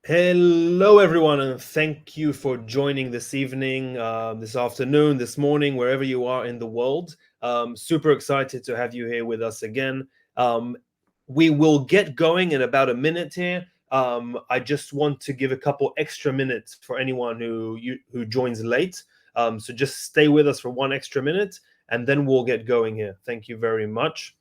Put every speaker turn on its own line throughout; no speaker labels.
Hello, everyone, and thank you for joining this evening, this afternoon, this morning, wherever you are in the world. Super excited to have you here with us again. We will get going in about a minute here. I just want to give a couple extra minutes for anyone who joins late. So just stay with us for one extra minute, and then we'll get going here. Thank you very much.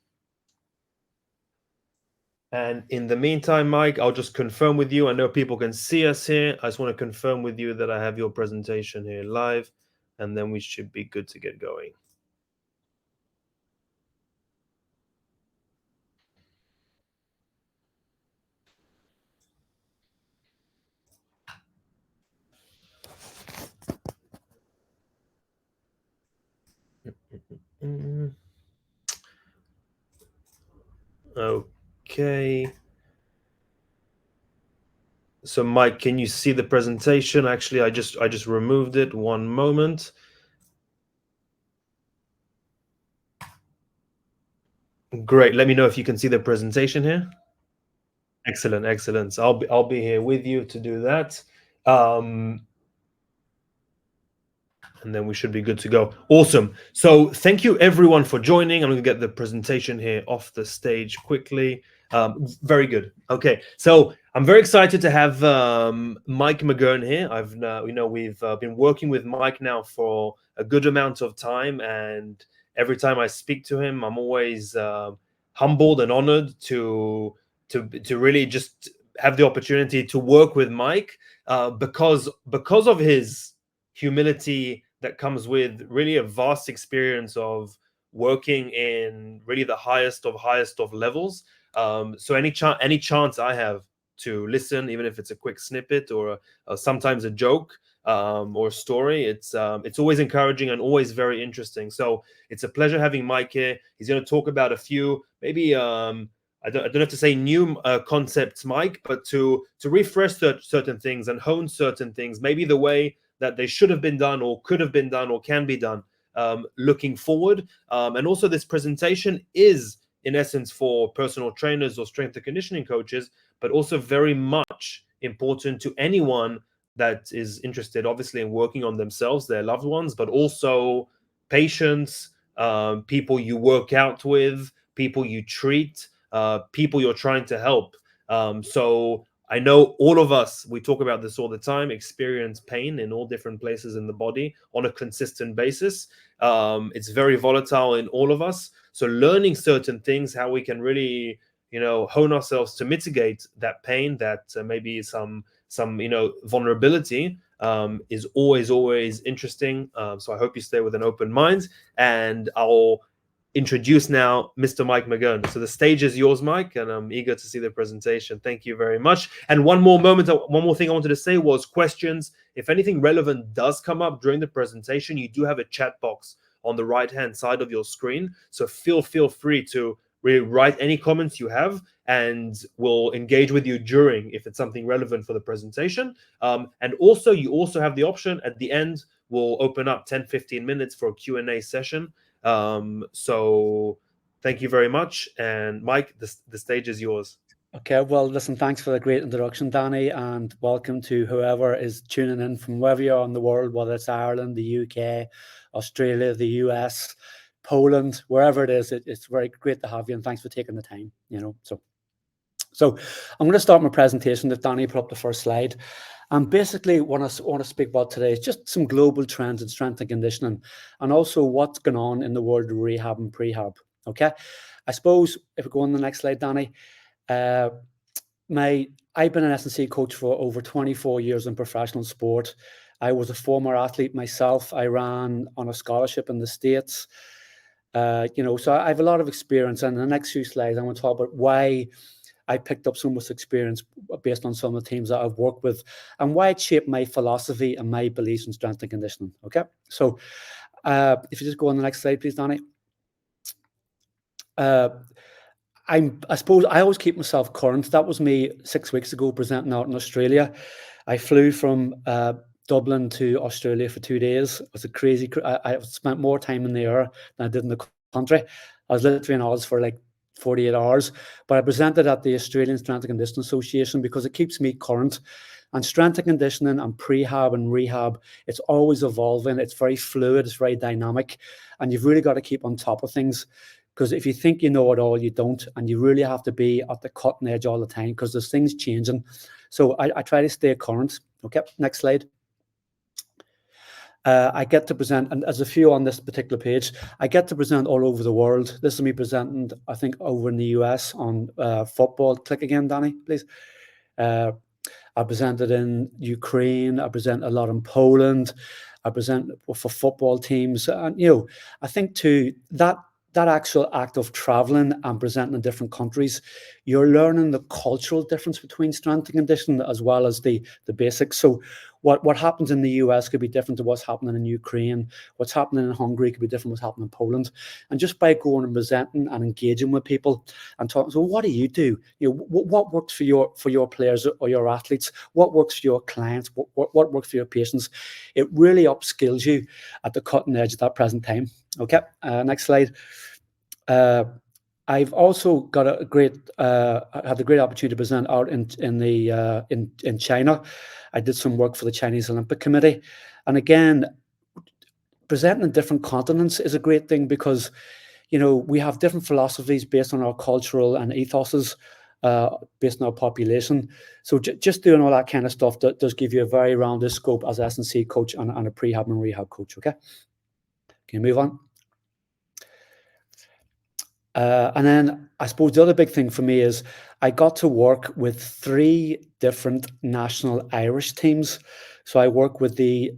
And in the meantime, Mike, I'll just confirm with you. I know people can see us here. I just want to confirm with you that I have your presentation here live, and then we should be good to get going. Okay. So, Mike, can you see the presentation? Actually, I just removed it. One moment. Great. Let me know if you can see the presentation here. Excellent, excellent. So I'll be here with you to do that. And then we should be good to go. Awesome. So thank you everyone for joining. I'm going to get the presentation here off the stage quickly. Very good. Okay. So I'm very excited to have Mike McGurn here. We've been working with Mike now for a good amount of time, and every time I speak to him, I'm always humbled and honored to really just have the opportunity to work with Mike because of his humility that comes with really a vast experience of working in really the highest of levels. So any chance I have to listen, even if it's a quick snippet or sometimes a joke or a story, it's always encouraging and always very interesting. So it's a pleasure having Mike here. He's going to talk about a few maybe I don't have to say new concepts, Mike, but to refresh certain things and hone certain things, maybe the way that they should have been done or could have been done or can be done looking forward. And also this presentation is in essence for personal trainers or strength and conditioning coaches, but also very much important to anyone that is interested, obviously, in working on themselves, their loved ones, but also patients, people you work out with, people you treat, people you're trying to help. So I know all of us, we talk about this all the time, experience pain in all different places in the body on a consistent basis. It's very volatile in all of us. So learning certain things, how we can really, hone ourselves to mitigate that pain, that maybe some vulnerability is always interesting. So I hope you stay with an open mind, and I'll introduce now Mr. Mike McGurn. So the stage is yours, Mike, and I'm eager to see the presentation. Thank you very much. And one more thing I wanted to say was questions. If anything relevant does come up during the presentation, you do have a chat box on the right-hand side of your screen. So feel free to really write any comments you have, and we'll engage with you during if it's something relevant for the presentation. And also, you also have the option at the end, we'll open up 10-15 minutes for a Q&A session. So thank you very much, and Mike, the stage is yours.
Okay, well, listen, thanks for the great introduction, Danny, and welcome to whoever is tuning in from wherever you are in the world, whether it's Ireland, the UK, Australia, the US, Poland, wherever it is. It's very great to have you, and thanks for taking the time. So I'm going to start my presentation. If Danny put up the first slide, and basically what I want to speak about today is just some global trends in strength and conditioning, and also what's going on in the world of rehab and prehab. Okay, I suppose if we go on the next slide, Danny. I've been an S&C coach for over 24 years in professional sport. I was a former athlete myself. I ran on a scholarship in the States. So I have a lot of experience. And in the next few slides, I'm going to talk about why I picked up so much experience based on some of the teams that I've worked with, and why it shaped my philosophy and my beliefs in strength and conditioning. Okay, so if you just go on the next slide, please, Danny. I suppose I always keep myself current. That was me 6 weeks ago presenting out in Australia. I flew from Dublin to Australia for 2 days. It was a crazy. I spent more time in the air than I did in the country. I was literally in Oz for like 48 hours. But I presented at the Australian Strength and Conditioning Association because it keeps me current. And strength and conditioning and prehab and rehab, it's always evolving. It's very fluid. It's very dynamic. And you've really got to keep on top of things. Because if you think you know it all, you don't. And you really have to be at the cutting edge all the time because there's things changing. So I try to stay current. Okay, next slide. I get to present, and there's a few on this particular page, I get to present all over the world. This is me presenting, I think, over in the US on football. Click again, Danny, please. I presented in Ukraine. I present a lot in Poland. I present for football teams. And, I think too, that actual act of traveling and presenting in different countries, you're learning the cultural difference between strength and conditioning as well as the basics. So what happens in the US could be different to what's happening in Ukraine. What's happening in Hungary could be different to what's happening in Poland. And just by going and presenting and engaging with people and talking, so what do you do? What works for your players or your athletes? What works for your clients? What works for your patients? It really upskills you at the cutting edge at that present time. Okay, next slide. I've also got I had the great opportunity to present out in China. I did some work for the Chinese Olympic Committee, and again, presenting in different continents is a great thing because we have different philosophies based on our cultural and ethoses, based on our population. So just doing all that kind of stuff does give you a very rounded scope as S&C coach and a prehab and rehab coach. Okay, can you move on? And then I suppose the other big thing for me is I got to work with 3 different national Irish teams. So I work with the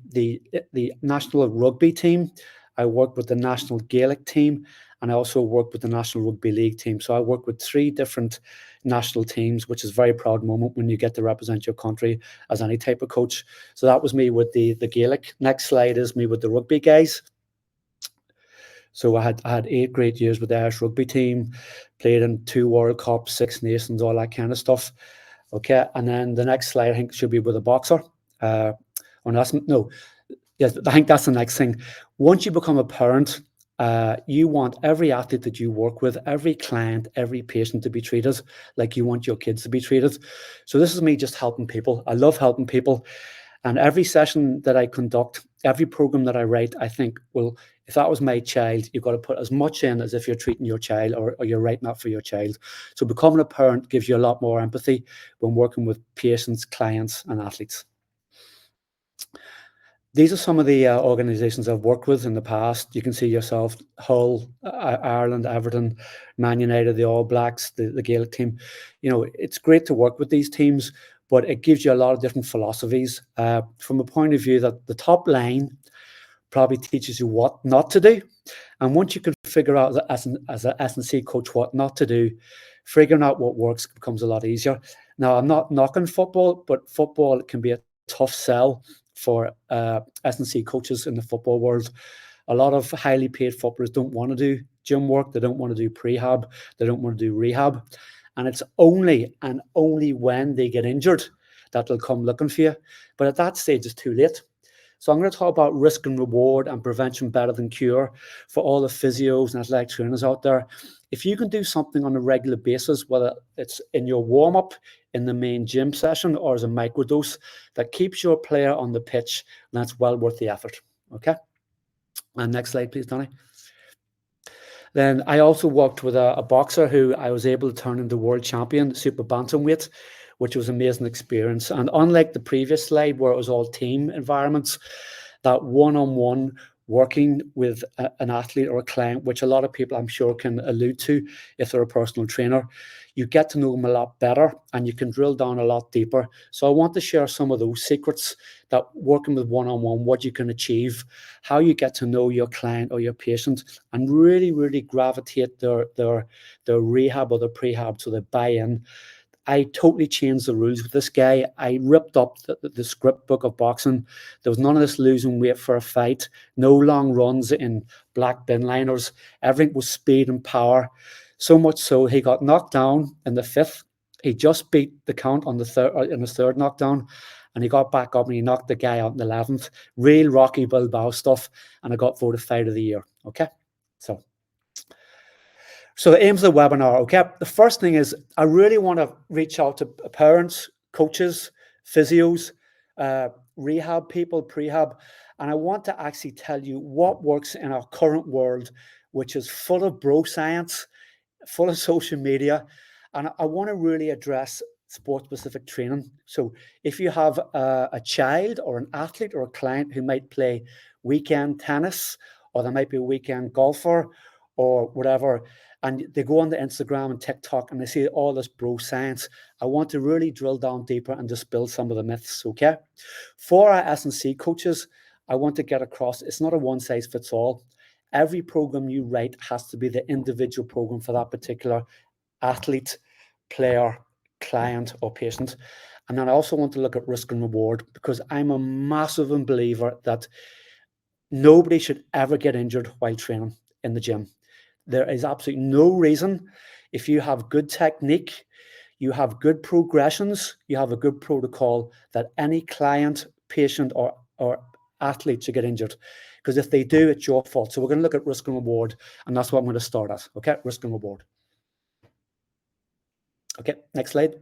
national rugby team, I work with the national Gaelic team, and I also work with the National Rugby League team. So I work with 3 different national teams, which is a very proud moment when you get to represent your country as any type of coach. So that was me with the Gaelic. Next slide is me with the rugby guys. So I had 8 great years with the Irish rugby team, played in 2 World Cups, 6 Nations, all that kind of stuff. Okay, and then the next slide I think should be with a boxer. Yes, I think that's the next thing. Once you become a parent, you want every athlete that you work with, every client, every patient to be treated like you want your kids to be treated. So this is me just helping people. I love helping people. And every session that I conduct, every program that I write, I think, well, if that was my child, you've got to put as much in as if you're treating your child or you're writing that for your child. So becoming a parent gives you a lot more empathy when working with patients, clients, and athletes. These are some of the organisations I've worked with in the past. You can see yourself, Hull, Ireland, Everton, Man United, the All Blacks, the Gaelic team. It's great to work with these teams, but it gives you a lot of different philosophies from a point of view that the top line probably teaches you what not to do. And once you can figure out as an S&C coach what not to do, figuring out what works becomes a lot easier. Now, I'm not knocking football, but football can be a tough sell for S&C coaches in the football world. A lot of highly paid footballers don't want to do gym work. They don't want to do prehab. They don't want to do rehab. And it's only when they get injured that they'll come looking for you. But at that stage, it's too late. So I'm going to talk about risk and reward and prevention better than cure for all the physios and athletic trainers out there. If you can do something on a regular basis, whether it's in your warm-up, in the main gym session, or as a microdose that keeps your player on the pitch, that's well worth the effort. Okay. And next slide, please, Donny. Then I also worked with a boxer who I was able to turn into world champion, super bantamweight, which was an amazing experience. And unlike the previous slide where it was all team environments, that one-on-one working with an athlete or a client, which a lot of people I'm sure can allude to if they're a personal trainer, you get to know them a lot better and you can drill down a lot deeper. So I want to share some of those secrets that working with one-on-one, what you can achieve, how you get to know your client or your patient and really, really gravitate their rehab or their prehab so they buy in. I totally changed the rules with this guy. I ripped up the script book of boxing. There was none of this losing weight for a fight, no long runs in black bin liners. Everything was speed and power. So much so he got knocked down in the 5th. He just beat the count on the third knockdown, and he got back up and he knocked the guy out in the 11th. Real Rocky Balboa stuff, and I got voted Fight of the Year. Okay, so the aims of the webinar, okay? The first thing is I really want to reach out to parents, coaches, physios, rehab people, prehab. And I want to actually tell you what works in our current world, which is full of bro science, full of social media. And I want to really address sport-specific training. So if you have a child or an athlete or a client who might play weekend tennis, or they might be a weekend golfer or whatever, and they go on the Instagram and TikTok and they see all this bro science, I want to really drill down deeper and dispel some of the myths, okay? For our S&C coaches, I want to get across, it's not a one-size-fits-all. Every program you write has to be the individual program for that particular athlete, player, client, or patient. And then I also want to look at risk and reward, because I'm a massive believer that nobody should ever get injured while training in the gym. There is absolutely no reason, if you have good technique, you have good progressions, you have a good protocol, that any client, patient, or athlete should get injured. Because if they do, it's your fault. So we're going to look at risk and reward, and that's what I'm going to start at. Okay, risk and reward. Okay, next slide.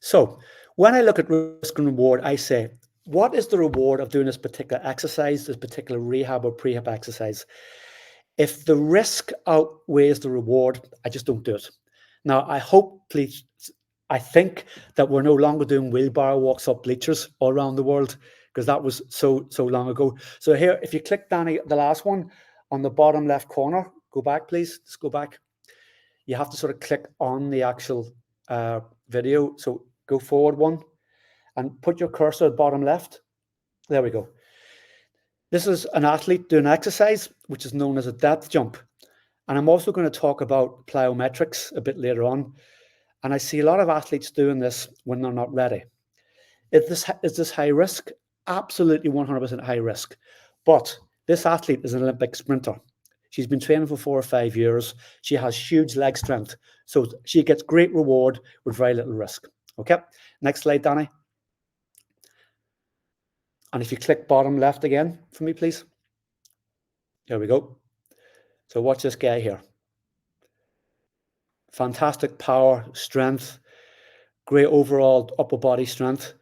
So when I look at risk and reward, I say, what is the reward of doing this particular exercise, this particular rehab or prehab exercise? If the risk outweighs the reward, I just don't do it. Now, I think that we're no longer doing wheelbarrow walks up bleachers all around the world, because that was so long ago. So here, if you click, Danny, the last one on the bottom left corner, go back, please. Just go back. You have to sort of click on the actual video. So go forward one and put your cursor at bottom left. There we go. This is an athlete doing exercise, which is known as a depth jump. And I'm also going to talk about plyometrics a bit later on. And I see a lot of athletes doing this when they're not ready. Is this high risk? Absolutely 100% high risk. But this athlete is an Olympic sprinter. She's been training for 4 or 5 years. She has huge leg strength. So she gets great reward with very little risk. Okay, next slide, Danny. And if you click bottom left again for me, please. There we go. So watch this guy here. Fantastic power, strength, great overall upper body strength.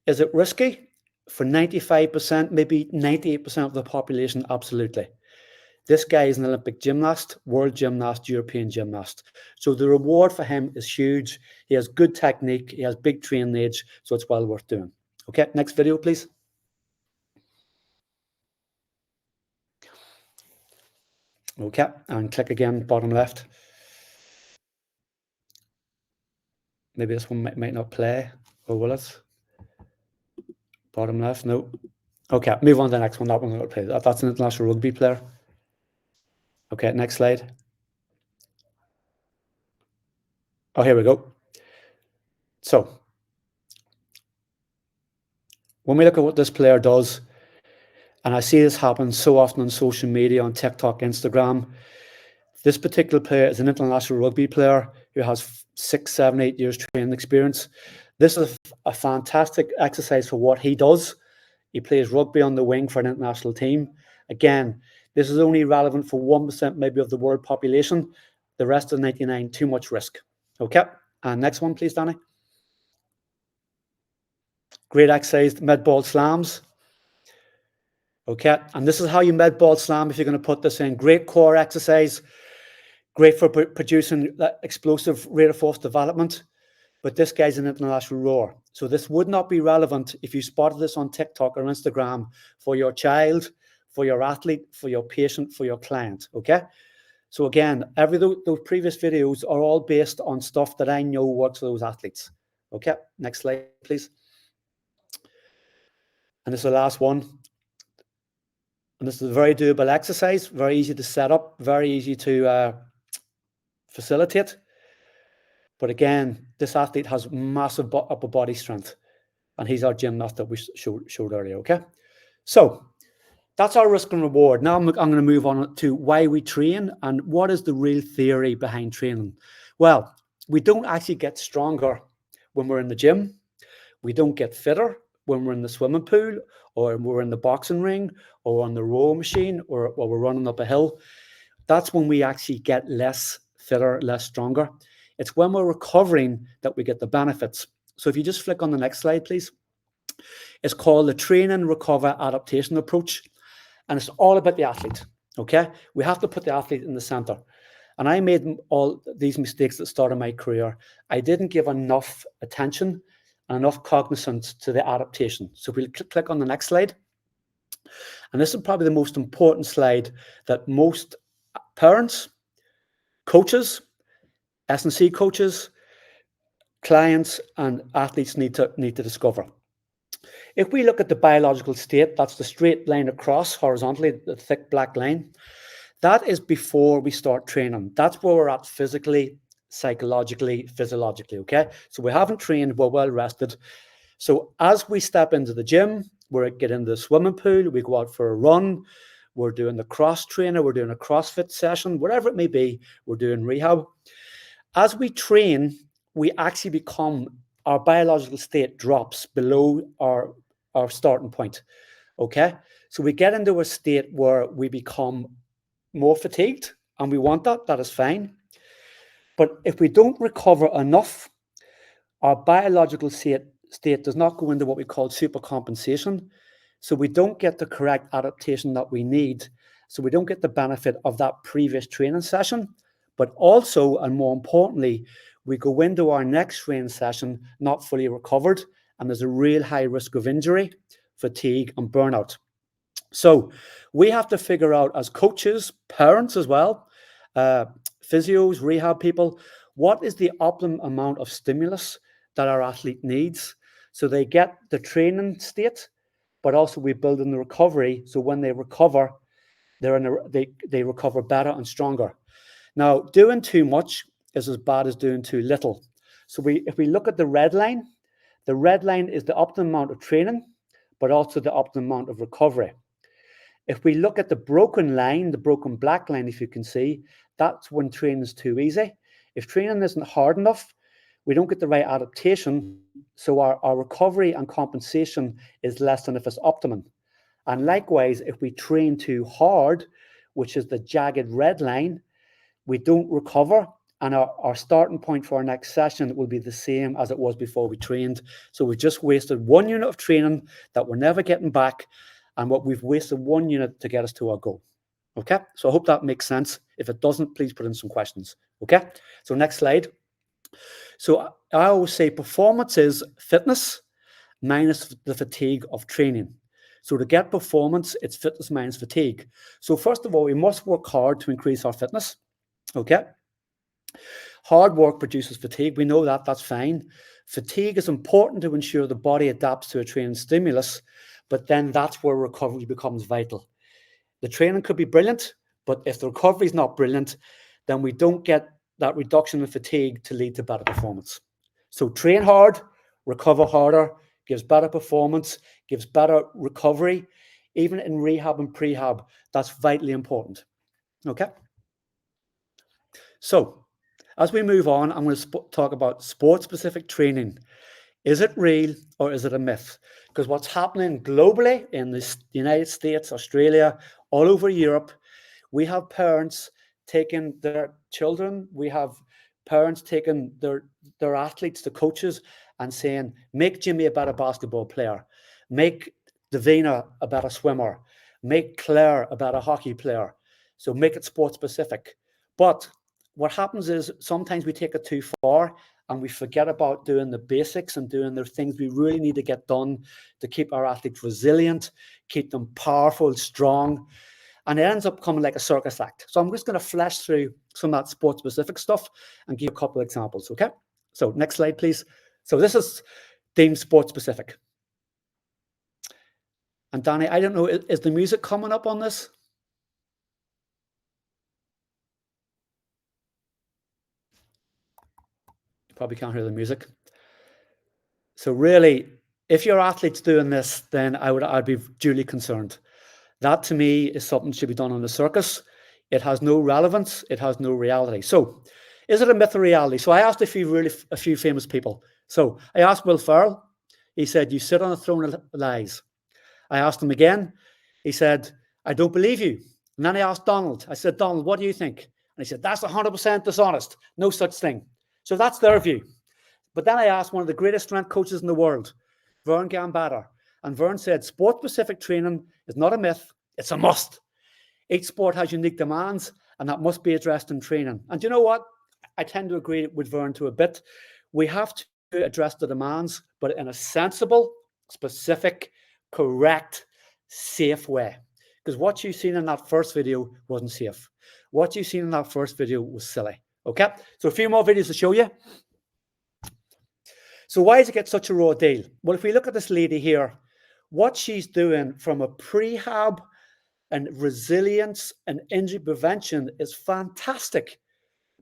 Is it risky? For 95%, maybe 98% of the population, absolutely. This guy is an Olympic gymnast, world gymnast, European gymnast. So the reward for him is huge. He has good technique. He has big training age. So it's well worth doing. Okay, next video, please. Okay, and click again, bottom left. Maybe this one might not play, or will it? Bottom left, no. Okay, move on to the next one. That one's not play. That's an international rugby player. Okay, next slide. Oh, here we go. So when we look at what this player does, and I see this happen so often on social media, on TikTok, Instagram, this particular player is an international rugby player who has 6, 7, 8 years training experience. This is a fantastic exercise for what he does. He plays rugby on the wing for an international team. Again, this is only relevant for 1% maybe of the world population. The rest of 99, too much risk. Okay, and next one, please, Danny. Great exercise, med-ball slams. Okay, and this is how you med-ball slam if you're going to put this in. Great core exercise, great for producing that explosive rate of force development. But this guy's an international rower. So this would not be relevant if you spotted this on TikTok or Instagram for your child, for your athlete, for your patient, for your client, okay? So again, those previous videos are all based on stuff that I know works for those athletes. Okay, next slide, please. And this is the last one. And this is a very doable exercise, very easy to set up, very easy to facilitate. But again, this athlete has massive upper body strength, and he's our gymnast that we showed earlier, okay? So that's our risk and reward. Now I'm going to move on to why we train and what is the real theory behind training. Well, we don't actually get stronger when we're in the gym. We don't get fitter when we're in the swimming pool, or we're in the boxing ring, or on the row machine, or while we're running up a hill. That's when we actually get less fitter, less stronger. It's when we're recovering that we get the benefits. So if you just flick on the next slide, please. It's called the train and recover adaptation approach. And it's all about the athlete, okay? We have to put the athlete in the center. And I made all these mistakes at the start of my career. I didn't give enough attention and enough cognizance to the adaptation. So we'll click on the next slide. And this is probably the most important slide that most parents, coaches, S&C coaches, clients, and athletes need to discover. If we look at the biological state, that's the straight line across horizontally, the thick black line. That is before we start training. That's where we're at physically, psychologically, physiologically, okay? So we haven't trained, we're well rested. So as we step into the gym, we get in the swimming pool, we go out for a run, we're doing the cross trainer, we're doing a CrossFit session, whatever it may be, we're doing rehab. As we train, we actually become, our biological state drops below our starting point, okay? So we get into a state where we become more fatigued, and we want that, that is fine. But if we don't recover enough, our biological state does not go into what we call supercompensation. So we don't get the correct adaptation that we need. So we don't get the benefit of that previous training session. But also, and more importantly, we go into our next training session not fully recovered, and there's a real high risk of injury, fatigue, and burnout. So we have to figure out, as coaches, parents as well, physios, rehab people, what is the optimum amount of stimulus that our athlete needs so they get the training state, but also we build in the recovery, so when they recover, they recover better and stronger. Now, doing too much is as bad as doing too little. So if we look at the red line is the optimum amount of training, but also the optimum amount of recovery. If we look at the broken line, the broken black line, if you can see, that's when training is too easy. If training isn't hard enough, we don't get the right adaptation, so our recovery and compensation is less than if it's optimum. And likewise, if we train too hard, which is the jagged red line, we don't recover, and our starting point for our next session will be the same as it was before we trained. So we've just wasted 1 unit of training that we're never getting back, and what we've wasted 1 unit to get us to our goal. Okay, so I hope that makes sense. If it doesn't, please put in some questions. Okay, so next slide. So I always say performance is fitness minus the fatigue of training. So to get performance, it's fitness minus fatigue. So first of all, we must work hard to increase our fitness. Okay, hard work produces fatigue. We know that, that's fine. Fatigue is important to ensure the body adapts to a training stimulus, but then that's where recovery becomes vital. The training could be brilliant, but if the recovery is not brilliant, then we don't get that reduction in fatigue to lead to better performance. So train hard, recover harder, gives better performance, gives better recovery. Even in rehab and prehab, that's vitally important. Okay? So as we move on, I'm going to talk about sport-specific training. Is it real or is it a myth? Because what's happening globally in the United States, Australia, all over Europe, we have parents taking their children, we have parents taking their athletes, the coaches, and saying, make Jimmy a better basketball player, make Davina a better swimmer, make Claire a better hockey player. So make it sport specific. But what happens is sometimes we take it too far and we forget about doing the basics and doing the things we really need to get done to keep our athletes resilient, keep them powerful, strong, and it ends up coming like a circus act. So I'm just going to flash through some of that sport-specific stuff and give a couple of examples, okay? So next slide, please. So this is deemed sport-specific. And Danny, I don't know, is the music coming up on this? You probably can't hear the music. So really, if your athlete's doing this, then I'd be duly concerned. That to me is something that should be done on the circus. It has no relevance. It has no reality. So is it a myth or reality? So I asked a few famous people. So I asked Will Ferrell. He said, you sit on a throne of lies. I asked him again. He said, I don't believe you. And then I asked Donald. I said, Donald, what do you think? And he said, that's 100% dishonest. No such thing. So that's their view. But then I asked one of the greatest strength coaches in the world, Vern Gambetta, and Vern said, sport-specific training is not a myth, it's a must. Each sport has unique demands, and that must be addressed in training. And you know what? I tend to agree with Vern to a bit. We have to address the demands, but in a sensible, specific, correct, safe way. Because what you've seen in that first video wasn't safe. What you've seen in that first video was silly. Okay? So a few more videos to show you. So why does it get such a raw deal? Well, if we look at this lady here, what she's doing from a prehab and resilience and injury prevention is fantastic.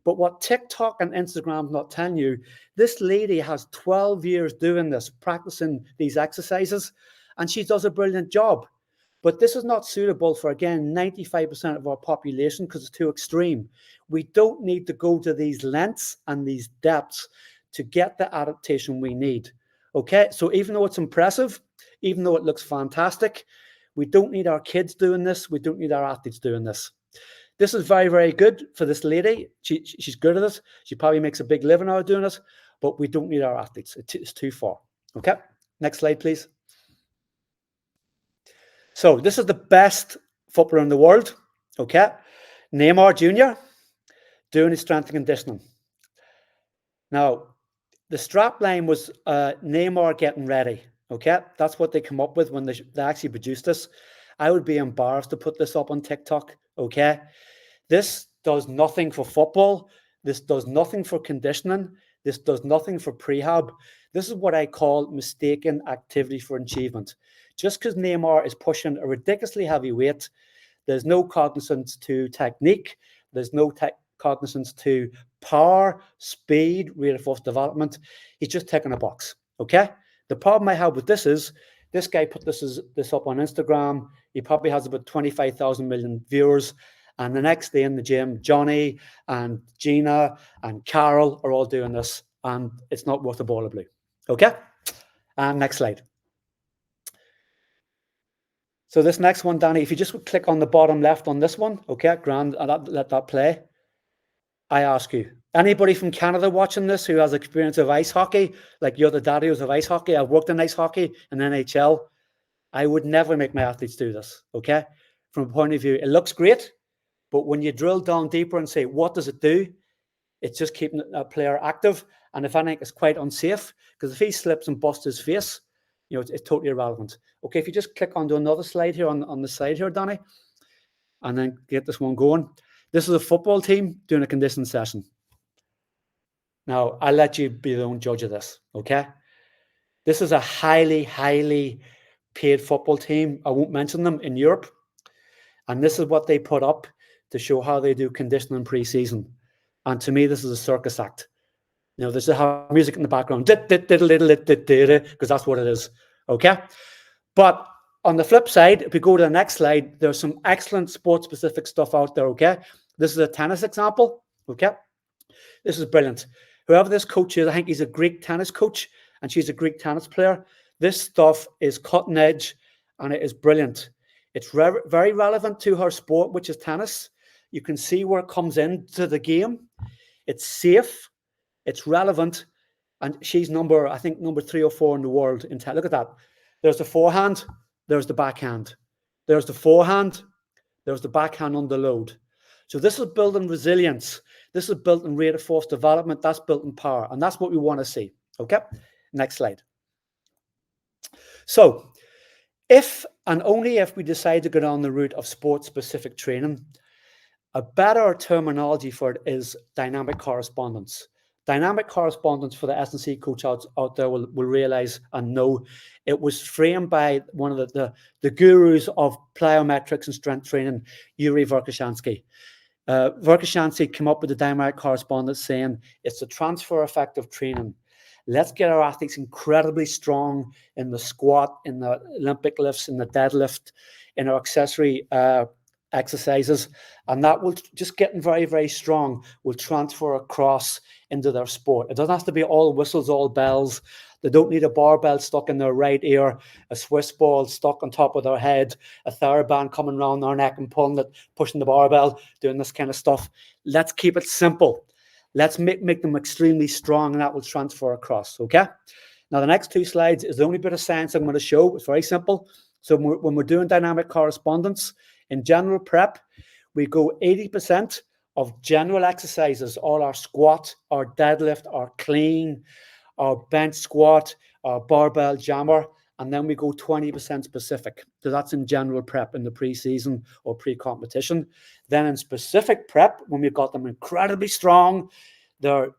But what TikTok and Instagram not telling you, this lady has 12 years doing this, practicing these exercises, and she does a brilliant job. But this is not suitable for, again, 95% of our population because it's too extreme. We don't need to go to these lengths and these depths to get the adaptation we need. Okay, so even though it's impressive, even though it looks fantastic, we don't need our kids doing this. We don't need our athletes doing this. This is very, very good for this lady. She's good at it. She probably makes a big living out of doing it, but we don't need our athletes. It's too far. Okay, next slide, please. So this is the best footballer in the world. Okay, Neymar Jr. doing his strength and conditioning. Now, the strap line was Neymar getting ready. Okay, that's what they come up with when they actually produced this. I would be embarrassed to put this up on TikTok. Okay, this does nothing for football. This does nothing for conditioning. This does nothing for prehab. This is what I call mistaken activity for achievement. Just because Neymar is pushing a ridiculously heavy weight, there's no cognizance to technique. There's no cognizance to power, speed, rate of force development. He's just ticking a box. Okay. The problem I have with this is this guy put this up on Instagram. He probably has about 25,000 million viewers. And the next day in the gym, Johnny and Gina and Carol are all doing this. And it's not worth a ball of blue. Okay. And next slide. So this next one, Danny, if you just click on the bottom left on this one, okay, grand, and let that play. I ask you, anybody from Canada watching this who has experience of ice hockey, like you're the daddies of ice hockey, I've worked in ice hockey and NHL, I would never make my athletes do this, okay? From a point of view, it looks great, but when you drill down deeper and say, what does it do? It's just keeping a player active. And if anything, it's quite unsafe because if he slips and busts his face, you know, it's totally irrelevant. Okay, if you just click onto another slide here on the side here, Danny, and then get this one going. This is a football team doing a conditioning session. Now, I'll let you be the own judge of this, okay? This is a highly, highly paid football team. I won't mention them in Europe. And this is what they put up to show how they do conditioning pre-season. And to me, this is a circus act. You know, there's music in the background, because that's what it is, okay? But on the flip side, if we go to the next slide, there's some excellent sports-specific stuff out there, okay? This is a tennis example, okay? This is brilliant. Whoever this coach is, I think he's a Greek tennis coach, and she's a Greek tennis player. This stuff is cutting edge, and it is brilliant. It's very relevant to her sport, which is tennis. You can see where it comes into the game. It's safe. It's relevant. And she's number 3 or 4 in the world. Look at that. There's the forehand. There's the backhand. There's the forehand. There's the backhand under load. So this is building resilience. This is built in rate of force development. That's built in power. And that's what we want to see. Okay? Next slide. So if and only if we decide to go down the route of sport-specific training, a better terminology for it is dynamic correspondence. Dynamic correspondence, for the S&C coach out there will realize and know, it was framed by one of the gurus of plyometrics and strength training, Yuri Verkhoshansky. Verkhoshansky came up with the dynamic correspondence saying it's the transfer effect of training. Let's get our athletes incredibly strong in the squat, in the Olympic lifts, in the deadlift, in our accessory exercises, and that will just getting very, very strong will transfer across into their sport. It doesn't have to be all whistles, all bells. They don't need a barbell stuck in their right ear, a Swiss ball stuck on top of their head, a TheraBand coming around their neck and pulling it, pushing the barbell, doing this kind of stuff. Let's keep it simple. Let's make them extremely strong, and that will transfer across, okay? Now, the next 2 slides is the only bit of science I'm going to show. It's very simple. So when we're doing dynamic correspondence, in general prep, we go 80% of general exercises, all our squat, our deadlift, our clean, our bench squat, our barbell jammer, and then we go 20% specific. So that's in general prep in the pre-season or pre-competition. Then in specific prep, when we've got them incredibly strong, they're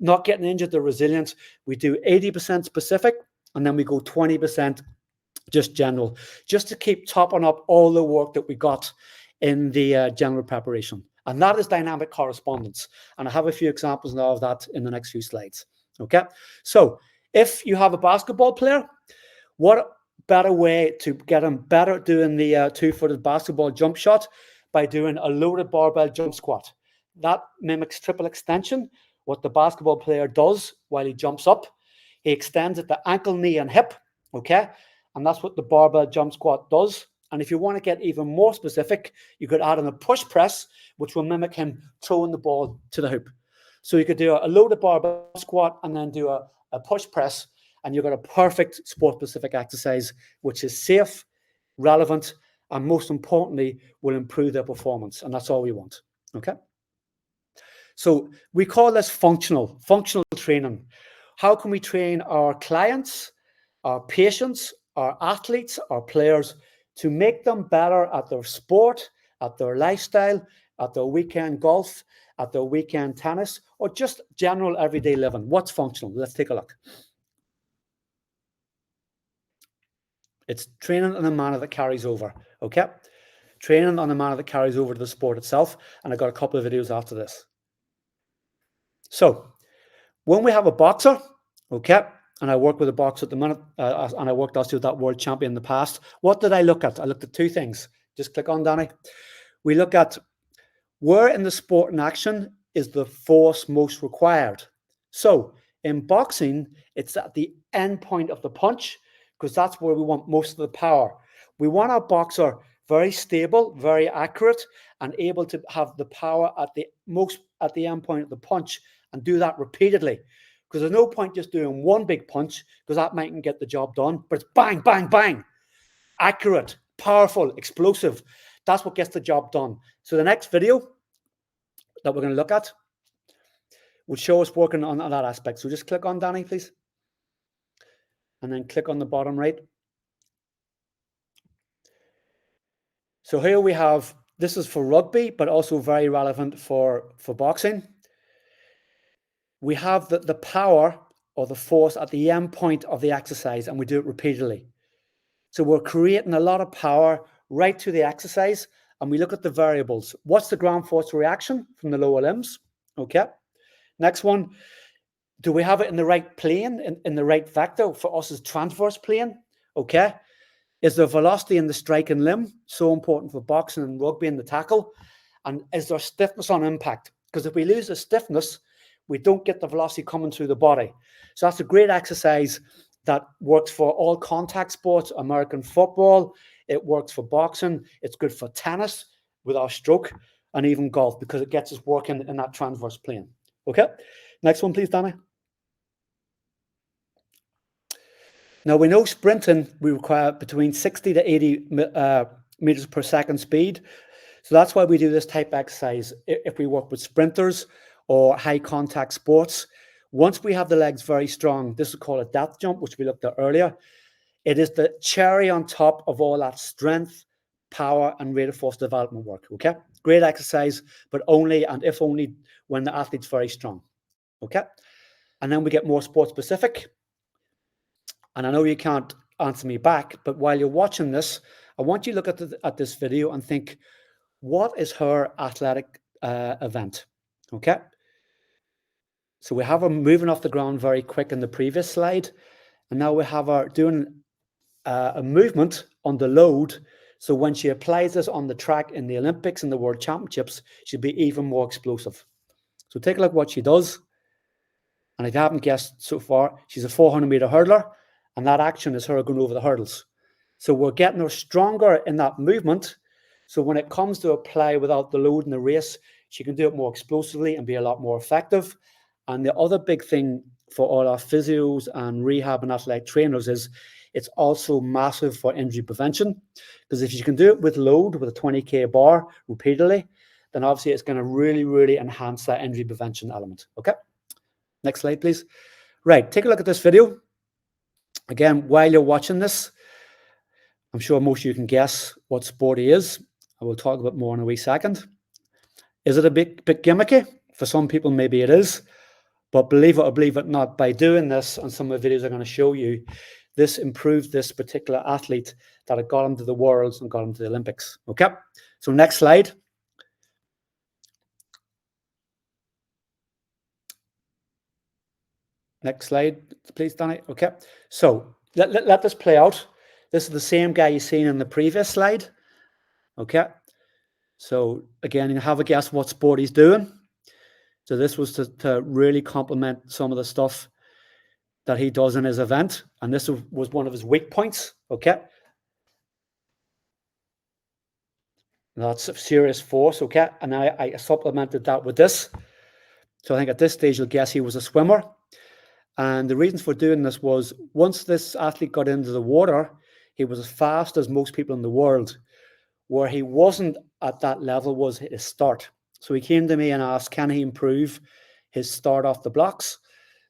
not getting injured, they're resilient, we do 80% specific, and then we go 20% just general, just to keep topping up all the work that we got in the general preparation. And that is dynamic correspondence. And I have a few examples now of that in the next few slides. Okay, so if you have a basketball player, what better way to get them better at doing the two-footed basketball jump shot by doing a loaded barbell jump squat. That mimics triple extension. What the basketball player does while he jumps up, he extends at the ankle, knee, and hip, okay? And that's what the barbell jump squat does. And if you want to get even more specific, you could add in a push press, which will mimic him throwing the ball to the hoop. So you could do a loaded barbell squat and then do a push press, and you've got a perfect sport-specific exercise, which is safe, relevant, and most importantly, will improve their performance. And that's all we want, okay? So we call this functional training. How can we train our clients, our patients, our athletes, our players to make them better at their sport, at their lifestyle, at their weekend golf, at their weekend tennis, or just general everyday living? What's functional? Let's take a look. It's training in a manner that carries over, okay? Training on a manner that carries over to the sport itself, and I've got a couple of videos after this. So, when we have a boxer, okay, and I work with a boxer at the minute, and I worked also with that world champion in the past, what did I look at? I looked at 2 things. Just click on, Danny. We look at where in the sport in action is the force most required. So, in boxing, it's at the end point of the punch, because that's where we want most of the power. We want our boxer very stable, very accurate, and able to have the power at the end point of the punch, and do that repeatedly. Because there's no point just doing one big punch, because that mightn't get the job done. But it's bang, bang, bang. Accurate, powerful, explosive. That's what gets the job done. So the next video that we're going to look at will show us working on that aspect. So just click on, Danny, please. And then click on the bottom right. So here we have, this is for rugby, but also very relevant for boxing. We have the power or the force at the end point of the exercise, and we do it repeatedly. So we're creating a lot of power right to the exercise, and we look at the variables. What's the ground force reaction from the lower limbs? Okay. Next one, do we have it in the right plane, in the right vector? For us, is transverse plane. Okay. Is there velocity in the striking limb? So important for boxing and rugby in the tackle. And is there stiffness on impact? Because if we lose the stiffness, we don't get the velocity coming through the body. So that's a great exercise that works for all contact sports, American football. It works for boxing. It's good for tennis with our stroke, and even golf, because it gets us working in that transverse plane. Okay. Next one, please, Danny. Now, we know sprinting, we require between 60 to 80 meters per second speed. So that's why we do this type of exercise if we work with sprinters or high contact sports. Once we have the legs very strong, this is called a depth jump, which we looked at earlier. It is the cherry on top of all that strength, power, and rate of force development work. Okay. Great exercise, but only, and if only, when the athlete's very strong. Okay. And then we get more sport specific. And I know you can't answer me back, but while you're watching this, I want you to look at this video and think, what is her athletic event? Okay. So we have her moving off the ground very quick in the previous slide. And now we have her doing a movement on the load. So when she applies this on the track in the Olympics and the World Championships, she'll be even more explosive. So take a look at what she does. And if you haven't guessed so far, she's a 400-meter hurdler. And that action is her going over the hurdles. So we're getting her stronger in that movement, So when it comes to apply without the load in the race, she can do it more explosively and be a lot more effective. And the other big thing for all our physios and rehab and athletic trainers is it's also massive for injury prevention. Because if you can do it with load, with a 20K bar repeatedly, then obviously it's going to really, really enhance that injury prevention element. Okay. Next slide, please. Right. Take a look at this video. Again, while you're watching this, I'm sure most of you can guess what sport he is. I will talk a bit more in a wee second. Is it a bit gimmicky? For some people, maybe it is. But believe it or believe it not, by doing this, and some of the videos I'm going to show you, this improved this particular athlete that had got him to the Worlds and got him to the Olympics. Okay, so next slide. Next slide, please, Danny. Okay, so let this play out. This is the same guy you've seen in the previous slide. Okay, so again, you have a guess what sport he's doing. So this was to really complement some of the stuff that he does in his event. And this was one of his weak points. Okay. That's serious force. Okay. And I supplemented that with this. So I think at this stage, you'll guess he was a swimmer. And the reasons for doing this was once this athlete got into the water, he was as fast as most people in the world. Where he wasn't at that level was his start. So he came to me and asked, can he improve his start off the blocks?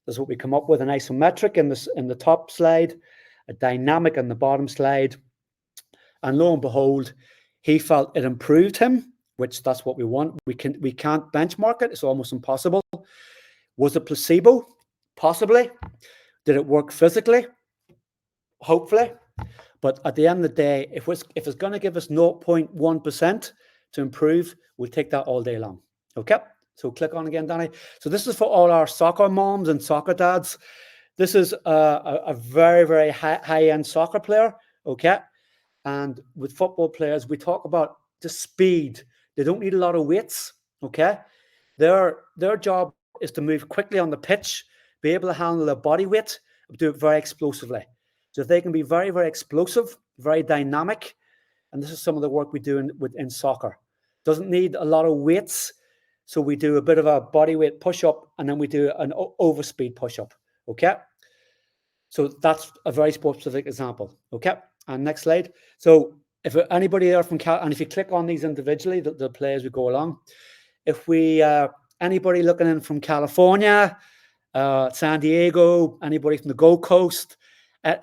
That's what we come up with, an isometric in the top slide, a dynamic in the bottom slide. And lo and behold, he felt it improved him, which that's what we want. We can't benchmark it. It's almost impossible. Was it placebo? Possibly. Did it work physically? Hopefully. But at the end of the day, if it's going to give us 0.1% to improve, we'll take that all day long. Okay? So click on again, Danny. So this is for all our soccer moms and soccer dads. This is a very, very high-end soccer player, okay? And with football players, we talk about the speed. They don't need a lot of weights, okay? Their job is to move quickly on the pitch, be able to handle their body weight, do it very explosively. So if they can be very, very explosive, very dynamic, and this is some of the work we do in soccer. Doesn't need a lot of weights. So we do a bit of a body weight push-up, and then we do an overspeed push-up, okay? So that's a very specific example, okay? And next slide. So if anybody there from Cal, and if you click on these individually, the players we go along, if we, anybody looking in from California, San Diego, anybody from the Gold Coast,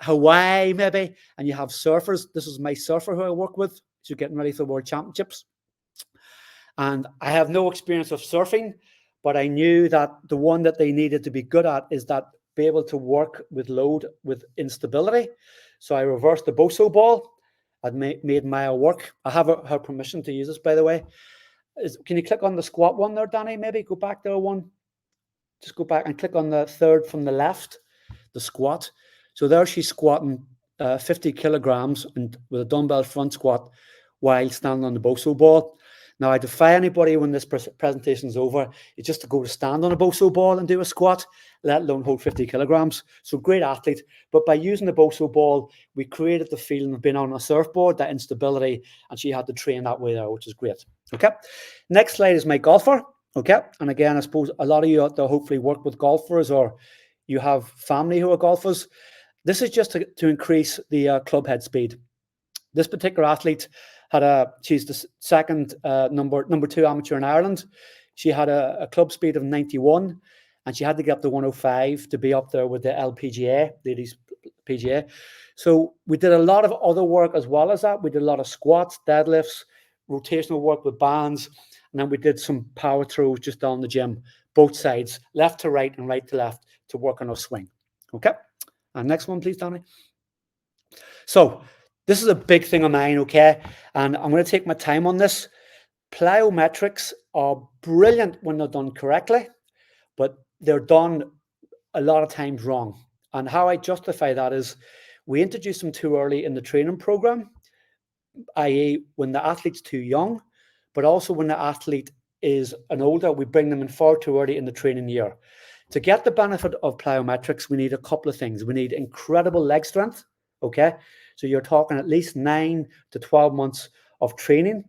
Hawaii maybe, and you have surfers. This is my surfer who I work with. So getting ready for the World Championships. And I have no experience of surfing, but I knew that the one that they needed to be good at is that be able to work with load, with instability. So I reversed the Boso ball. I'd made Maya work. I have her permission to use this, by the way. Can you click on the squat one there, Danny? Maybe go back there one. Just go back and click on the third from the left, the squat. So there she's squatting 50 kilograms and with a dumbbell front squat while standing on the Boso ball. Now, I defy anybody when this presentation is over, it's just to go to stand on a Boso ball and do a squat, let alone hold 50 kilograms. So great athlete. But by using the Boso ball, we created the feeling of being on a surfboard, that instability, and she had to train that way there, which is great. Okay. Next slide is my golfer. Okay. And again, I suppose a lot of you out there hopefully work with golfers or you have family who are golfers. This is just to increase the club head speed. This particular athlete she's the second number 2 amateur in Ireland. She had a club speed of 91 and she had to get up to 105 to be up there with the LPGA, ladies PGA. So we did a lot of other work as well as that. We did a lot of squats, deadlifts, rotational work with bands, and then we did some power throws just down the gym, both sides, left to right and right to left to work on our swing. Okay. And next one, please, Danny. So this is a big thing of mine, okay? And I'm going to take my time on this. Plyometrics are brilliant when they're done correctly, but they're done a lot of times wrong. And how I justify that is we introduce them too early in the training program, i.e. when the athlete's too young, but also when the athlete is an older, we bring them in far too early in the training year. To get the benefit of plyometrics, we need a couple of things. We need incredible leg strength, okay? So you're talking at least 9 to 12 months of training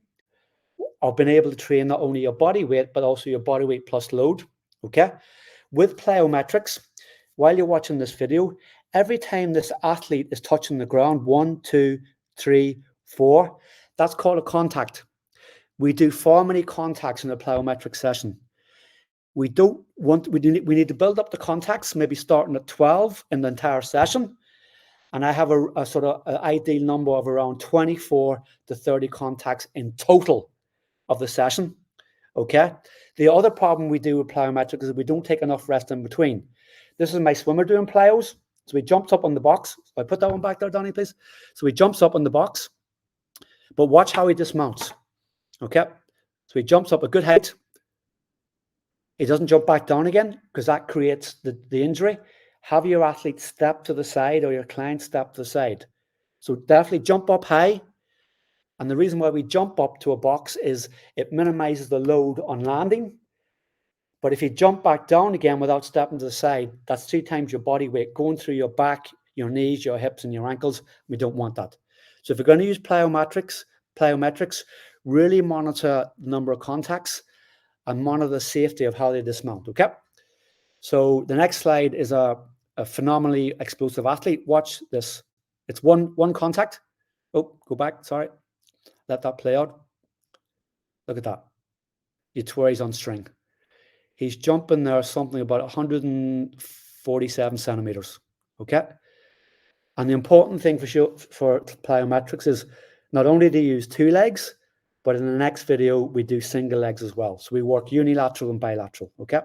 of being able to train not only your body weight, but also your body weight plus load, okay? With plyometrics, while you're watching this video, every time this athlete is touching the ground, 1, 2, 3, 4, that's called a contact. We do far many contacts in a plyometric session. We need to build up the contacts, maybe starting at 12 in the entire session. And I have a sort of ideal number of around 24 to 30 contacts in total of the session, okay? The other problem we do with plyometrics is we don't take enough rest in between. This is my swimmer doing plyos. So he jumps up on the box. So I put that one back there, Donnie, please. So he jumps up on the box, but watch how he dismounts, okay? So he jumps up a good height. He doesn't jump back down again because that creates the injury. Have your athlete step to the side or your client step to the side. So definitely jump up high. And the reason why we jump up to a box is it minimizes the load on landing. But if you jump back down again without stepping to the side, that's 3 times your body weight going through your back, your knees, your hips, and your ankles. We don't want that. So if you're going to use plyometrics, really monitor the number of contacts and monitor the safety of how they dismount, okay? So the next slide is a phenomenally explosive athlete. Watch this. It's one contact. Oh, go back, sorry. Let that play out. Look at that. It's where he's on string. He's jumping there something about 147 centimeters, okay? And the important thing for plyometrics is not only do you use 2 legs, but in the next video, we do single legs as well. So we work unilateral and bilateral, okay?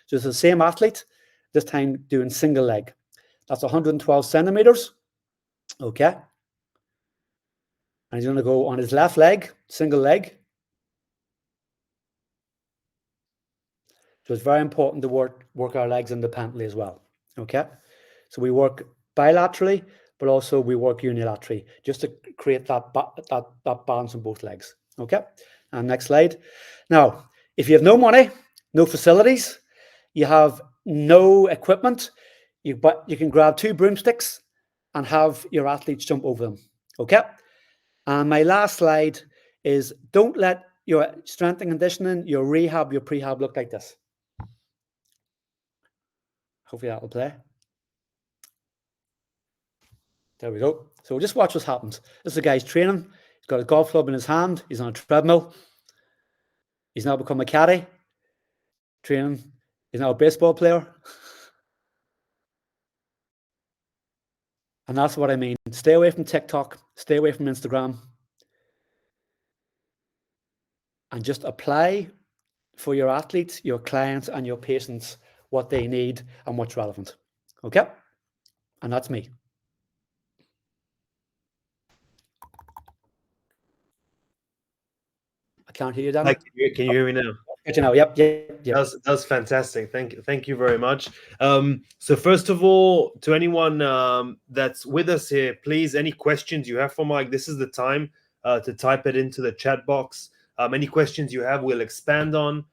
So it's the same athlete, this time doing single leg. That's 112 centimeters, okay? And he's going to go on his left leg, single leg. So it's very important to work our legs independently as well, okay? So we work bilaterally, but also we work unilaterally just to create that balance on both legs, okay? And next slide. Now, if you have no money, no facilities, you have no equipment, you can grab 2 broomsticks and have your athletes jump over them, okay? And my last slide is don't let your strength and conditioning, your rehab, your prehab look like this. Hopefully that will play. There we go. So just watch what happens. This is a guy's training. He's got a golf club in his hand. He's on a treadmill. He's now become a caddy. Training. He's now a baseball player. And that's what I mean. Stay away from TikTok. Stay away from Instagram. And just apply for your athletes, your clients, and your patients what they need and what's relevant. Okay? And that's me. I can't hear you, Dan.
Can you hear me now?
Good to know. Yep.
That's fantastic. Thank you very much. So first of all, to anyone that's with us here, please, any questions you have for Mike, this is the time to type it into the chat box. Any questions you have, we'll expand on.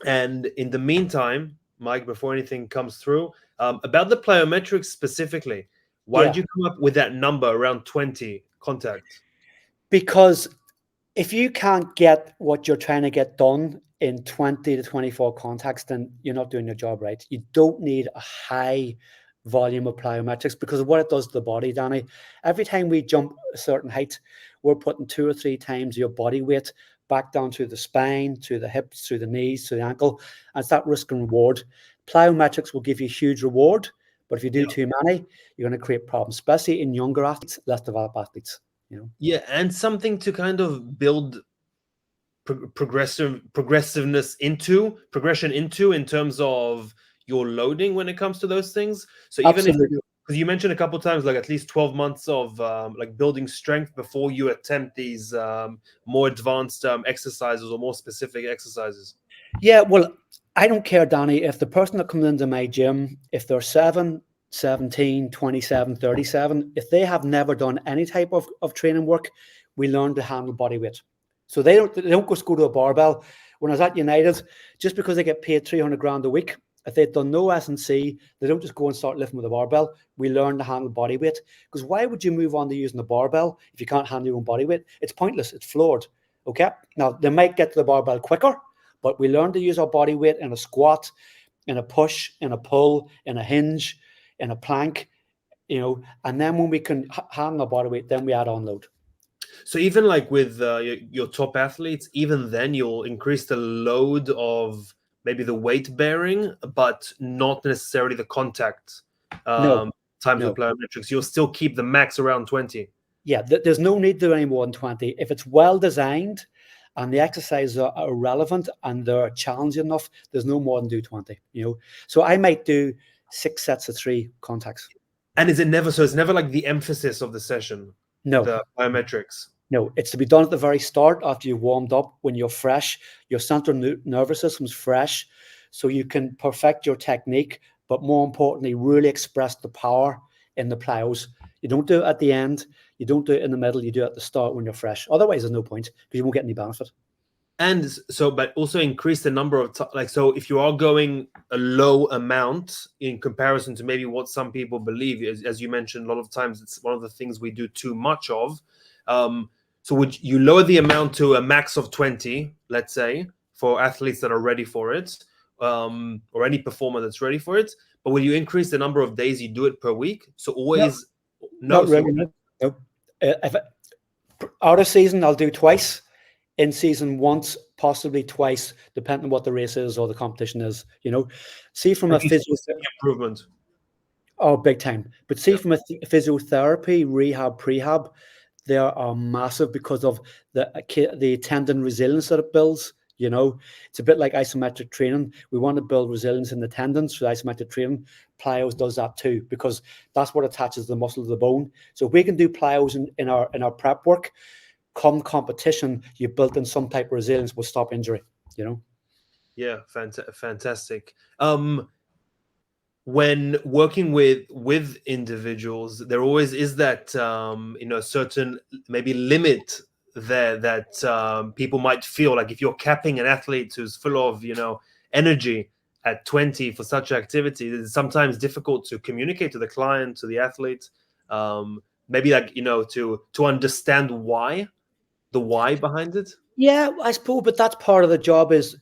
And in the meantime, Mike, before anything comes through, about the plyometrics specifically, why did you come up with that number around 20 contacts?
Because if you can't get what you're trying to get done in 20 to 24 contacts, then you're not doing your job right. You don't need a high volume of plyometrics because of what it does to the body, Danny. Every time we jump a certain height, we're putting 2 or 3 times your body weight back down through the spine, through the hips, through the knees, through the ankle. And it's that risk and reward. Plyometrics will give you huge reward, but if you do too many, you're going to create problems, especially in younger athletes, less developed athletes. You know?
Yeah, and something to kind of build progression into in terms of your loading when it comes to those things. So even if, because you mentioned a couple of times, like at least 12 months of like building strength before you attempt these more advanced exercises or more specific exercises.
Yeah, well, I don't care, Danny, if the person that comes into my gym, if they're 7, 17, 27, 37, if they have never done any type of training work, we learn to handle body weight. So they don't just go to a barbell. When I was at United, just because they get paid 300 grand a week, if they've done no S&C, they don't just go and start lifting with a barbell. We learn to handle body weight. Because why would you move on to using a barbell if you can't handle your own body weight? It's pointless. It's flawed. Okay. Now they might get to the barbell quicker, but we learn to use our body weight in a squat, in a push, in a pull, in a hinge, in a plank, and then when we can handle our body weight, then we add on load.
So even like with your top athletes, even then you'll increase the load of maybe the weight bearing, but not necessarily the contact
No,
times
no.
with plyometrics. You'll still keep the max around 20.
Yeah, there's no need to do any more than 20. If it's well designed and the exercises are relevant and they're challenging enough, there's no more than do 20. So I might do 6 sets of 3 contacts.
And is it never so? It's never like the emphasis of the session.
No.
The plyometrics.
No, it's to be done at the very start after you've warmed up, when you're fresh, your central nervous system's fresh, so you can perfect your technique, but more importantly, really express the power in the plyos. You don't do it at the end, you don't do it in the middle, you do it at the start when you're fresh. Otherwise, there's no point because you won't get any benefit.
And so, but also increase the number of so if you are going a low amount in comparison to maybe what some people believe, as you mentioned, a lot of times it's one of the things we do too much of. So would you lower the amount to a max of 20, let's say, for athletes that are ready for it, or any performer that's ready for it? But will you increase the number of days you do it per week? So always,
no, not really. No. If out of season, I'll do twice. In season, once, possibly twice, depending on what the race is or the competition is. See from a physiotherapy
improvement.
Oh, big time. But see, from a physiotherapy, rehab, prehab, they are massive because of the tendon resilience that it builds. It's a bit like isometric training. We want to build resilience in the tendons for isometric training. Plyos does that too, because that's what attaches the muscle to the bone. So if we can do plyos in our prep work, come competition, you built in some type of resilience will stop injury.
Yeah, fantastic. When working with individuals, there always is that certain maybe limit there that people might feel like if you're capping an athlete who's full of energy at 20 for such activity, it's sometimes difficult to communicate to the client, to the athlete, maybe like to understand the why behind it.
Yeah, I suppose, but that's part of the job is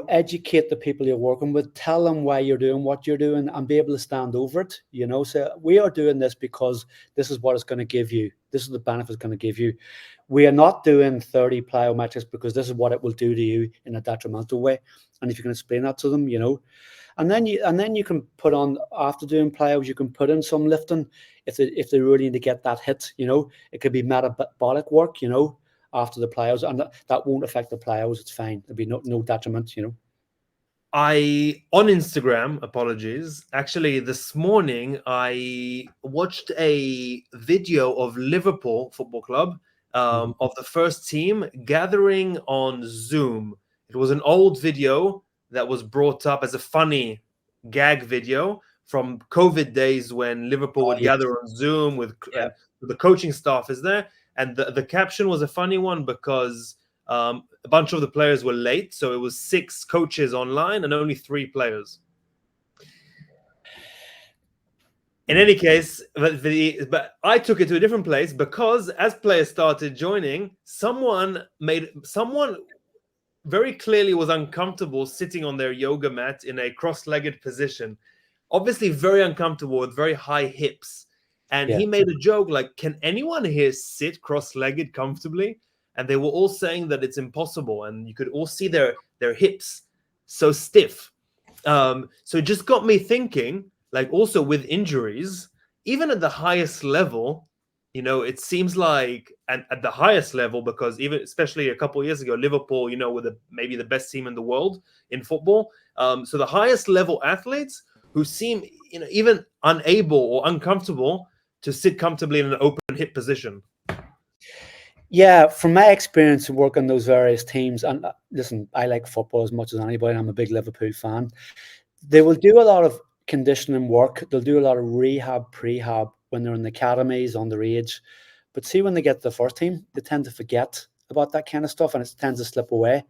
educate the people you're working with, tell them why you're doing what you're doing, and be able to stand over it. So we are doing this because this is what it's going to give you. This is the benefit it's going to give you. We are not doing 30 plyometrics because this is what it will do to you in a detrimental way. And if you can explain that to them, and then you can put on, after doing plyos, you can put in some lifting if they really need to get that hit. It could be metabolic work. After the plyos, and that won't affect the plyos. It's fine. There'll be no detriment.
I on Instagram, apologies. Actually, this morning I watched a video of Liverpool Football Club of the first team gathering on Zoom. It was an old video that was brought up as a funny gag video from COVID days when Liverpool would gather on Zoom with and the coaching staff is there. And the caption was a funny one because a bunch of the players were late. So it was 6 coaches online and only 3 players. In any case, but I took it to a different place because as players started joining, someone very clearly was uncomfortable sitting on their yoga mat in a cross-legged position. Obviously very uncomfortable with very high hips. And he made a joke like, can anyone here sit cross-legged comfortably? And they were all saying that it's impossible. And you could all see their hips so stiff. So it just got me thinking, like also with injuries, even at the highest level, it seems like at the highest level, because even especially a couple of years ago, Liverpool, were maybe the best team in the world in football. So the highest level athletes who seem even unable or uncomfortable to sit comfortably in an open hip position.
Yeah, from my experience of working those various teams, and listen, I like football as much as anybody. I'm a big Liverpool fan. They will do a lot of conditioning work. They'll do a lot of rehab, prehab when they're in the academies, underage. But see, when they get to the first team, they tend to forget about that kind of stuff, and it tends to slip away,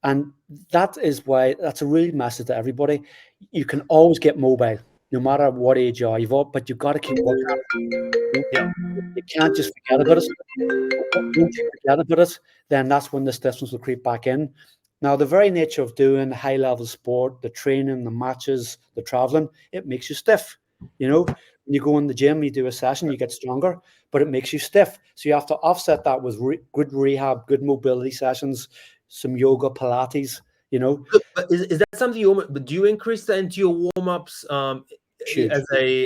And that is why that's a real message to everybody. You can always get mobile. no matter what age you are, but you've got to keep working on it.
Yeah.
You can't just forget about it. Once you forget about it, then that's when the stiffness will creep back in. Now, the very nature of doing high level sport, the training, the matches, the traveling, it makes you stiff. When you go in the gym, you do a session, you get stronger, but it makes you stiff. So you have to offset that with good rehab, good mobility sessions, some yoga, Pilates.
But is that something but do you increase that into your warm-ups
Huge.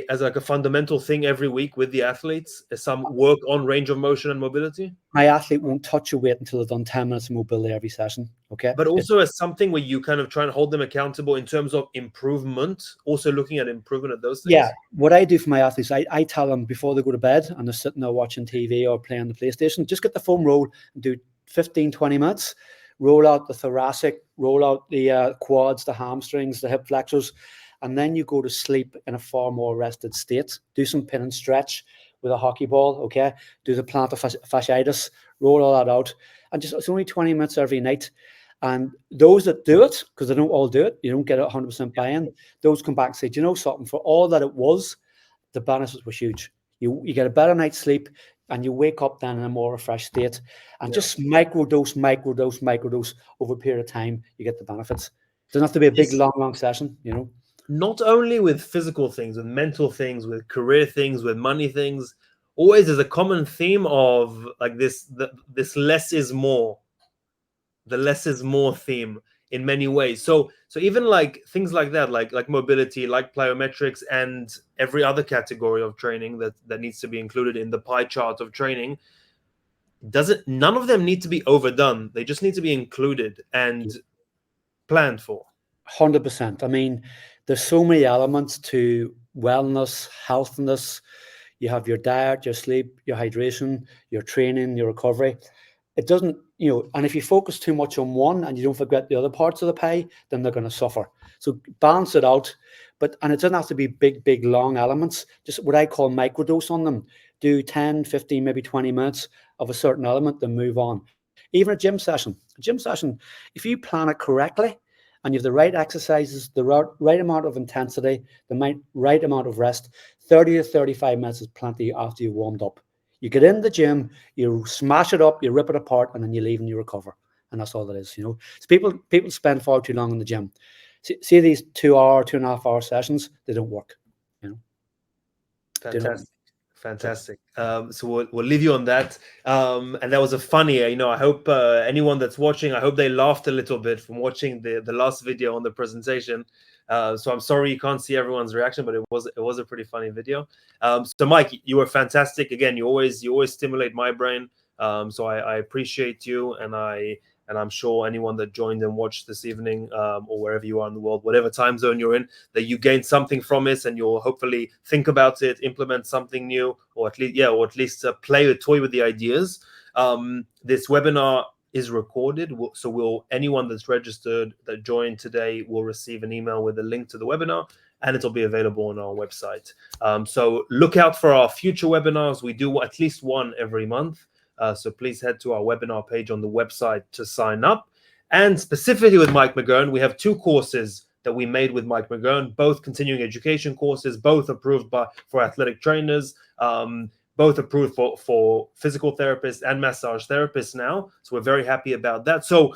as like a fundamental thing every week with the athletes, as some work on range of motion and mobility?
My athlete won't touch a weight until they've done 10 minutes of mobility every session. Okay.
But also as something where you kind of try and hold them accountable in terms of improvement, also looking at improvement at those things.
Yeah, what I do for my athletes, I tell them before they go to bed and they're sitting there watching TV or playing the PlayStation, just get the foam roll and do 15, 20 minutes. Roll out the thoracic, roll out the quads, the hamstrings, the hip flexors, and then you go to sleep in a far more rested state. Do some pin and stretch with a hockey ball, okay? Do the plantar fasciitis, roll all that out. And it's only 20 minutes every night. And those that do it, because they don't all do it, you don't get 100% buy-in, those come back and say, do you know something? For all that it was, the benefits were huge. You get a better night's sleep, and you wake up then in a more refreshed state. And just microdose over a period of time, you get the benefits. It doesn't have to be a big, long session,
Not only with physical things, with mental things, with career things, with money things, always there's a common theme of like this less is more. The less is more theme in many ways. So even like things like that, like mobility, like plyometrics, and every other category of training that needs to be included in the pie chart of training, none of them need to be overdone. They just need to be included and planned for.
100%. I mean, there's so many elements to wellness, healthiness. You have your diet, your sleep, your hydration, your training, your recovery. It doesn't, and if you focus too much on one and you don't forget the other parts of the pie, then they're going to suffer. So balance it out. And it doesn't have to be big, long elements. Just what I call microdose on them. Do 10, 15, maybe 20 minutes of a certain element, then move on. Even a gym session, if you plan it correctly, and you have the right exercises, the right amount of intensity, the right amount of rest, 30 to 35 minutes is plenty after you warmed up. You get in the gym, you smash it up, you rip it apart, and then you leave and you recover. And that's all it is, So people spend far too long in the gym. See these 2.5 hour sessions, they don't work,
Fantastic. So we'll leave you on that. And that was a funny, I hope anyone that's watching, I hope they laughed a little bit from watching the last video on the presentation. So I'm sorry you can't see everyone's reaction, but it was a pretty funny video. So Mike, you were fantastic. Again, you always stimulate my brain. So I appreciate you, and I'm sure anyone that joined and watched this evening, or wherever you are in the world, whatever time zone you're in, that you gained something from this, and you'll hopefully think about it, implement something new, or at least play a toy with the ideas. This webinar is recorded, so anyone that's registered that joined today will receive an email with a link to the webinar, and it'll be available on our website. So look out for our future webinars. We do at least one every month. So please head to our webinar page on the website to sign up. And specifically with Mike McGurn, we have 2 courses that we made with Mike McGurn, both continuing education courses, both approved for athletic trainers, both approved for physical therapists and massage therapists now. So we're very happy about that. So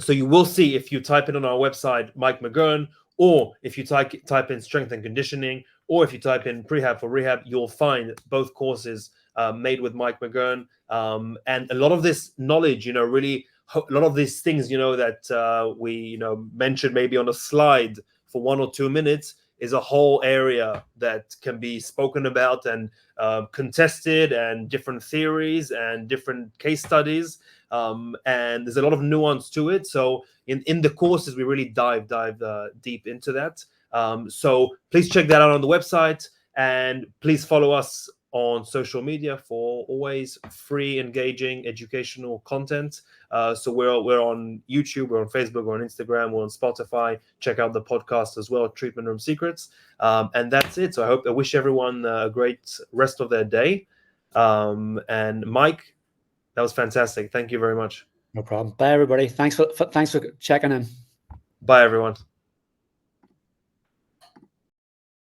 you will see, if you type it on our website, Mike McGurn, or if you type in strength and conditioning, or if you type in prehab for rehab, you'll find both courses made with Mike McGurn. And a lot of this knowledge, really, a lot of these things, that we, mentioned maybe on a slide for 1 or 2 minutes, is a whole area that can be spoken about and contested, and different theories and different case studies. And there's a lot of nuance to it. So in the courses, we really dive deep into that. So please check that out on the website, and please follow us on social media for always free, engaging, educational content. So we're on YouTube, we're on Facebook, we're on Instagram, we're on Spotify. Check out the podcast as well, Treatment Room Secrets. And that's it. So I wish everyone a great rest of their day. And Mike, that was fantastic. Thank you very much.
No problem. Bye, everybody. Thanks for checking in.
Bye, everyone.